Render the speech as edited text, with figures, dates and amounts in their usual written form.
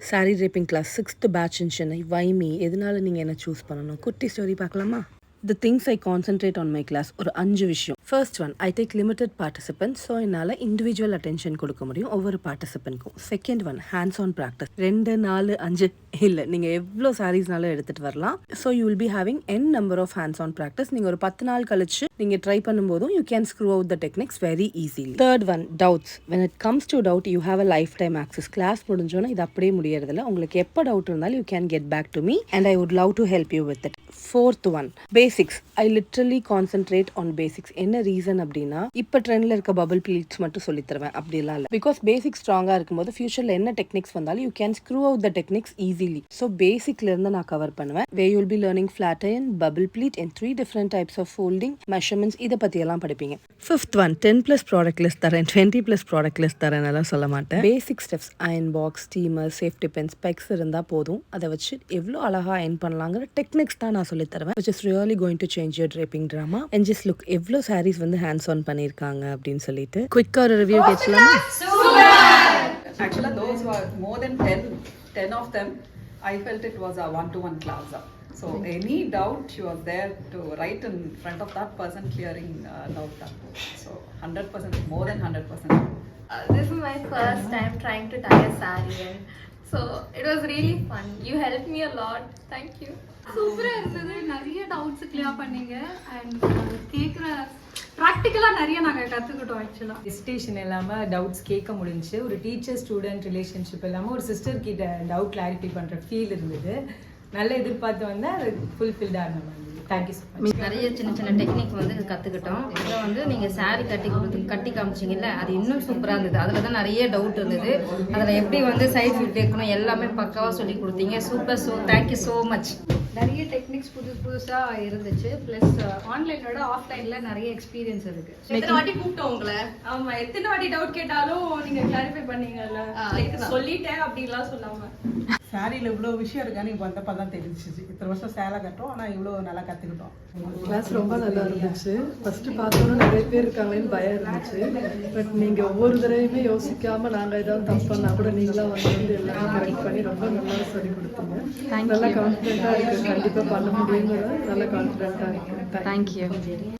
Sorry draping class 6th batch in Chennai வைமி. எதனால நீங்கள் என்ன சூஸ் பண்ணணும்? குட்டி ஸ்டோரி பார்க்கலாமா? The things I concentrate on my class ஒரு 5 விஷயம். First one, I take limited participants, so என்னால் individual attention கொடுக்க முடியும் ஒவ்வொரு பார்ட்டிசிபென்ட்க்கும். Second one, hands on practice. 2 4 5 இல்லை, நீங்கள் எவ்வளோ சாரீஸ்னாலும் எடுத்துகிட்டு வரலாம். So you will be having n number of hands on practice. நீங்கள் ஒரு 10 நாள் கழிச்சு நீங்கள் ட்ரை பண்ணும்போதும் you can screw out the techniques very easily. Third one, doubts. when it comes to doubt you have a lifetime access. Class முடிஞ்சோன்னா இது அப்படியே முடியறதில்ல. உங்களுக்கு எப்போ டவுட் இருந்தாலும் you can get back to me and I would love to help you with it. Fourth one, basics. I literally concentrate on basics. என்ன reason அப்படின்னா, இப்போ ட்ரெண்டில் இருக்க பபிள் ப்ளீட்ஸ் மட்டும் சொல்லி தருவேன் அப்படிலாம் இல்லை. பிகாஸ் பேசிக் ஸ்ட்ராங்காக இருக்கும்போது ஃபியூச்சரில் என்ன டெக்னிக்ஸ் வந்தாலும் you can screw out the techniques easily. So பேசிக்லேருந்து நான் கவர் பண்ணுவேன். We you'll be learning flat iron, bubble pleat and 3 different types of folding, measurements, இதை பற்றியெல்லாம் படிப்பீங்க. ஃபிஃப்த் ஒன், 10+ ப்ராடக்ட் லிஸ்ட் தரேன், 20+ ப்ராடக்ட் லிஸ்ட் தரேன் எல்லாம் சொல்ல மாட்டேன். Basic steps, iron box, steamer, safety pin, specs இருந்தால் போதும். அதை வச்சு எவ்வளோ அழகாக அயன் பண்ணலாங்கிற டெக்னிக்ஸ் தான் நான் சொல்லி தருவேன். which is really going to change your draping drama. And just look, எவ்வளோ sarees வந்து hands on பண்ணியிருக்காங்க அப்படின்னு சொல்லிட்டு குயிக்காக ஒரு ரிவ்யூ கேட்கலாமா? Actually those were more than 10 of them. I felt it was a one-to-one class. So any doubt you are there to right in front of that person clearing doubt. So 100%, more than 100%. This is my first time trying to tie a saree, and so it was really fun. You helped me a lot. Thank you. சூப்பராக இருந்தது. நிறைய doubts clear பண்ணீங்க and கேட்குற ப்ராக்டிக்கலாக நிறைய நாங்கள் கற்றுக்கிட்டோம். ஆக்சுவலாக ஹெசிடேஷன் இல்லாமல் டவுட்ஸ் கேட்க முடிஞ்சுச்சு. ஒரு டீச்சர் ஸ்டூடெண்ட் ரிலேஷன்ஷிப் இல்லாமல் ஒரு சிஸ்டர் கிட்ட டவுட் கிளாரிஃபை பண்ணுற ஃபீல் இருந்தது. நல்ல எதிர்பார்த்து வந்து அது ஃபுல்ஃபில்டாக இருந்த மாதிரி. Thank you so much. நிறைய சின்ன சின்ன டெக்னிக் வந்து கற்றுக்கிட்டோம். இதில் வந்து நீங்கள் சாரீ கட்டி காமிச்சிங்கல்ல, அது இன்னும் சூப்பராக இருந்தது. அதில் தான் நிறைய டவுட் இருந்தது. அதில் எப்படி வந்து சைட் ஃபிட் வைக்கணும் எல்லாமே பக்காவாக சொல்லி கொடுத்தீங்க. Super. So thank you so much. நிறைய டெக்னிக்ஸ் புதுசாக இருந்துச்சு. ப்ளஸ் ஆன்லைனோட ஆஃப்லைனில் நிறைய எக்ஸ்பீரியன்ஸ் இருக்குது. எத்தனை வாட்டி கூப்பிட்டோம் உங்களை? ஆமாம், எத்தனை வாட்டி டவுட் கேட்டாலும் நீங்கள் கிளாரிஃபை பண்ணீங்கல்ல, சொல்லிட்டேன் அப்படின்லாம் சொல்லாமல். சாரியில் இவ்வளோ விஷயம் இருக்கா நீங்கள் வந்தப்போ தான் தெரிஞ்சிச்சு. இத்தனை வருஷம் சேலை கட்டோம், ஆனால் இவ்வளோ நல்லா கற்றுக்கிட்டோம். கிளாஸ் ரொம்ப நல்லா இருந்துச்சு. ஃபஸ்ட்டு பார்த்தோன்னா நிறைய பேர் இருக்காங்களேன்னு பயம் இருந்துச்சு. பட் நீங்கள் ஒவ்வொரு தடவையுமே யோசிக்காமல் நாங்கள் ஏதாவது தப்பு பண்ணால் கூட நீங்களாம் வந்து எல்லாமே கரெக்ட் பண்ணி ரொம்ப நல்லா சொல்லி கொடுத்தீங்க. நல்லா கான்ஃபிடென்ட்டாக இருக்குது. கண்டிப்பாக பண்ண முடியுங்கிறத நல்லா கான்ஃபிடென்ட்டாக இருக்குது. தேங்க்யூ.